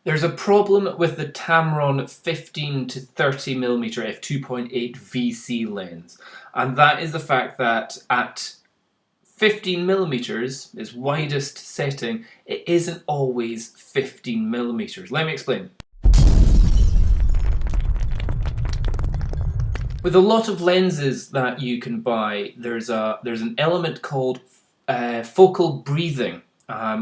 There's a problem with the Tamron 15 to 30mm f2.8 VC lens, and that is the fact that at 15mm, its widest setting, it isn't always 15mm. Let me explain. With a lot of lenses that you can buy, there's an element called focal breathing,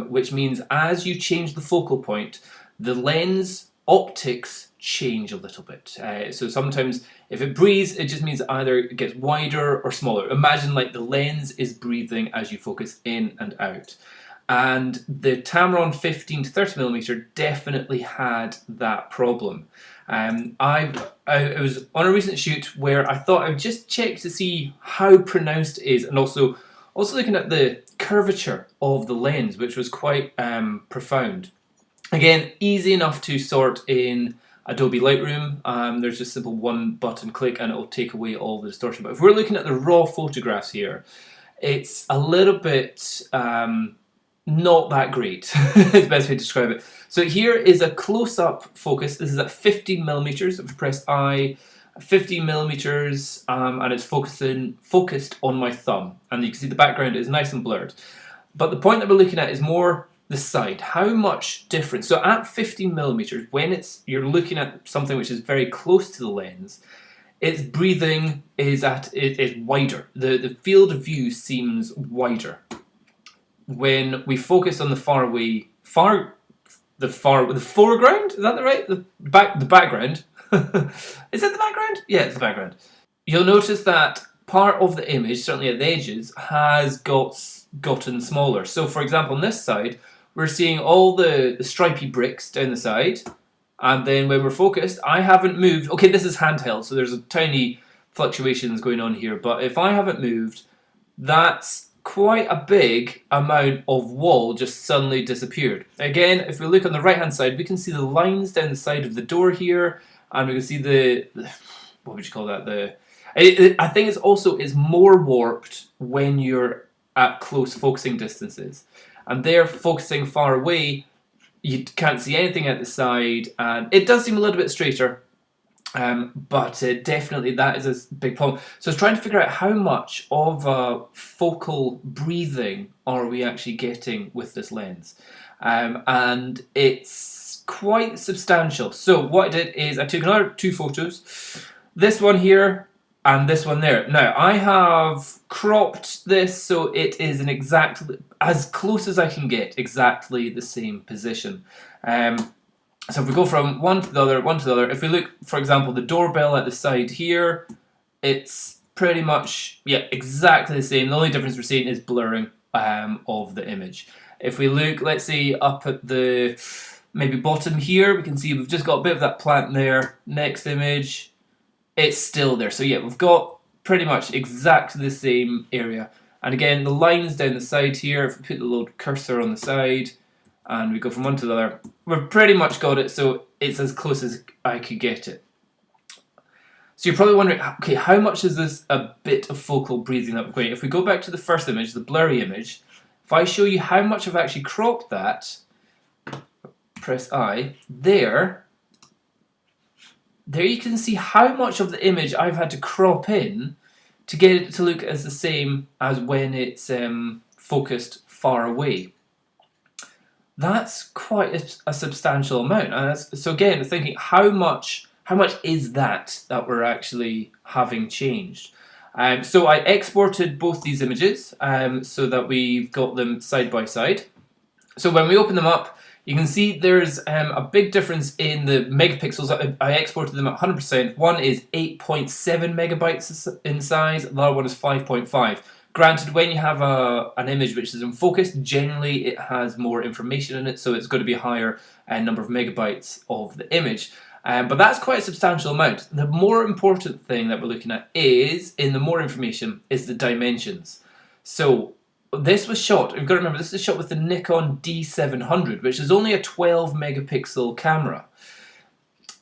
which means as you change the focal point, the lens optics change a little bit. So sometimes if it breathes, it just means either it gets wider or smaller. Imagine like the lens is breathing as you focus in and out. And the Tamron 15 to 30mm definitely had that problem. I was on a recent shoot where I thought I would just check to see how pronounced it is, and also looking at the curvature of the lens, which was quite profound. Again, easy enough to sort in Adobe Lightroom. There's just a simple one button click and it will take away all the distortion. But if we're looking at the raw photographs here, it's a little bit not that great. Is the best way to describe it. So here is a close-up focus. This is at 15mm. If we press I, 15mm, and it's focused on my thumb. And you can see the background is nice and blurred. But the point that we're looking at is more the side. How much difference? So at 15mm, when you're looking at something which is very close to the lens, its breathing is wider. The field of view seems wider. When we focus on the foreground, is that right? The background. Is it the background? Yeah, it's the background. You'll notice that part of the image, certainly at the edges, has gotten smaller. So for example, on this side, we're seeing all the stripy bricks down the side, and then when we're focused, I haven't moved. Okay, this is handheld, so there's a tiny fluctuations going on here, but if I haven't moved, that's quite a big amount of wall just suddenly disappeared. Again, if we look on the right hand side, we can see the lines down the side of the door here, and we can see the what would you call that? I think it's more warped when you're at close focusing distances, and they're focusing far away. You can't see anything at the side, and it does seem a little bit straighter. But definitely that is a big problem. So I was trying to figure out how much of focal breathing are we actually getting with this lens. And it's quite substantial. So what I did is I took another two photos. This one here and this one there. Now I have cropped this so it is as close as I can get, exactly the same position. So if we go from one to the other, if we look, for example, the doorbell at the side here, it's pretty much, yeah, exactly the same. The only difference we're seeing is blurring of the image. If we look, let's say, up at the maybe bottom here, we can see we've just got a bit of that plant there. Next image, it's still there. So yeah, we've got pretty much exactly the same area. And again, the lines down the side here, if we put the little cursor on the side, and we go from one to the other, we've pretty much got it, so it's as close as I could get it. So you're probably wondering, okay, how much is this a bit of focal breathing that we're going? If we go back to the first image, the blurry image, if I show you how much I've actually cropped that, press I, there you can see how much of the image I've had to crop in to get it to look as the same as when it's focused far away. That's quite a substantial amount. And so again, thinking how much is that we're actually having changed? So I exported both these images so that we've got them side by side. So when we open them up, you can see there's a big difference in the megapixels. I exported them at 100%. One is 8.7 megabytes in size, the other one is 5.5. Granted, when you have an image which is in focus, generally it has more information in it, so it's going to be a higher number of megabytes of the image. But that's quite a substantial amount. The more important thing that we're looking at is, in the more information, is the dimensions. So this was shot, you've got to remember, this is shot with the Nikon D700, which is only a 12 megapixel camera.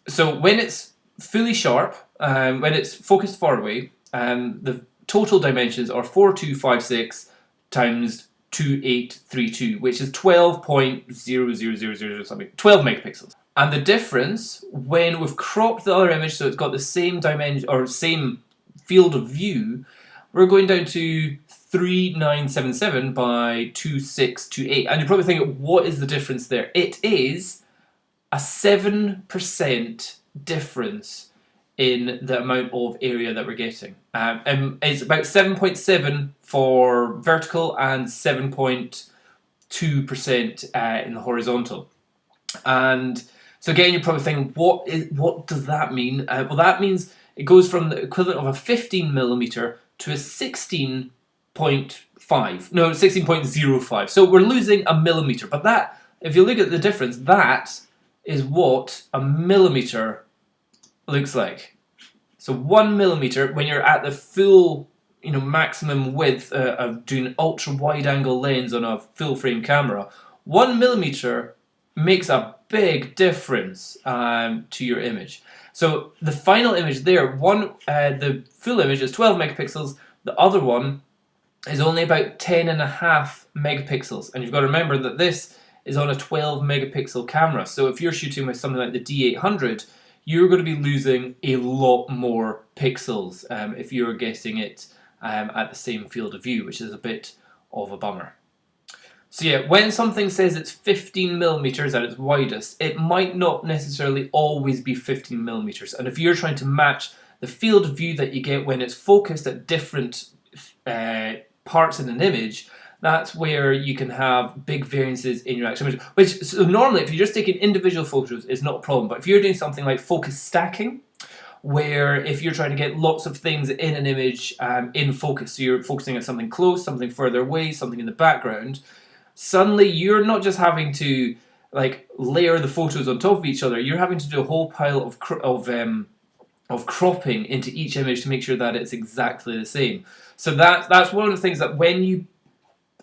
So when it's fully sharp, when it's focused far away, the total dimensions are 4256 times 2832, which is 12.00000 something, 12 megapixels. And the difference, when we've cropped the other image so it's got the same dimension or same field of view, we're going down to 3977 by 2628. And you're probably thinking, what is the difference there? It is a 7% difference in the amount of area that we're getting. And it's about 7.7 for vertical and 7.2% in the horizontal. And so again, you're probably thinking, what does that mean? Well, that means it goes from the equivalent of a 15 millimeter to a 16.05. So we're losing a millimeter. But that, if you look at the difference, that is what a millimeter looks like. So 1 millimeter, when you're at the full, maximum width of doing an ultra wide angle lens on a full frame camera, 1 millimeter makes a big difference to your image. So the final image there, the full image is 12 megapixels. The other one is only about 10.5 megapixels, and you've got to remember that this is on a 12 megapixel camera. So if you're shooting with something like the D800, you're going to be losing a lot more pixels if you're getting it at the same field of view, which is a bit of a bummer. So yeah, when something says it's 15 millimeters at its widest, it might not necessarily always be 15 millimeters. And if you're trying to match the field of view that you get when it's focused at different parts in an image, that's where you can have big variances in your actual image. So normally, if you're just taking individual photos, it's not a problem. But if you're doing something like focus stacking, where if you're trying to get lots of things in an image in focus, so you're focusing on something close, something further away, something in the background, suddenly you're not just having to layer the photos on top of each other. You're having to do a whole pile of cropping into each image to make sure that it's exactly the same. So that's one of the things that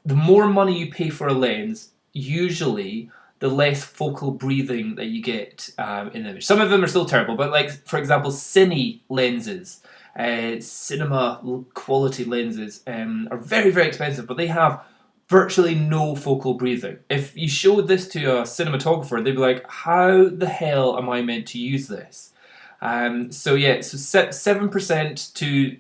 the more money you pay for a lens, usually the less focal breathing that you get in the image. Some of them are still terrible, but for example, cine lenses, cinema quality lenses are very, very expensive, but they have virtually no focal breathing. If you showed this to a cinematographer, they'd be like, how the hell am I meant to use this? So 7% to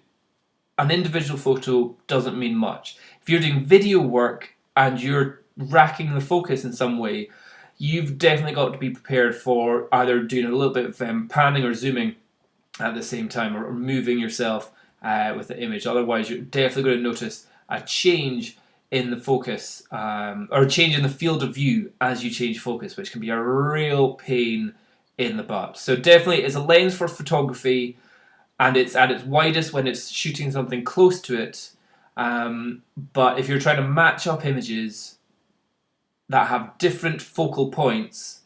an individual photo doesn't mean much. If you're doing video work and you're racking the focus in some way, you've definitely got to be prepared for either doing a little bit of panning or zooming at the same time, or moving yourself with the image. Otherwise, you're definitely going to notice a change in the focus or a change in the field of view as you change focus, which can be a real pain in the butt. So definitely, it's a lens for photography, and it's at its widest when it's shooting something close to it. But if you're trying to match up images that have different focal points,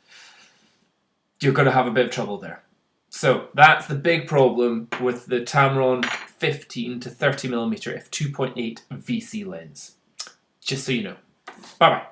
you're going to have a bit of trouble there. So that's the big problem with the Tamron 15 to 30mm f2.8 VC lens. Just so you know. Bye bye.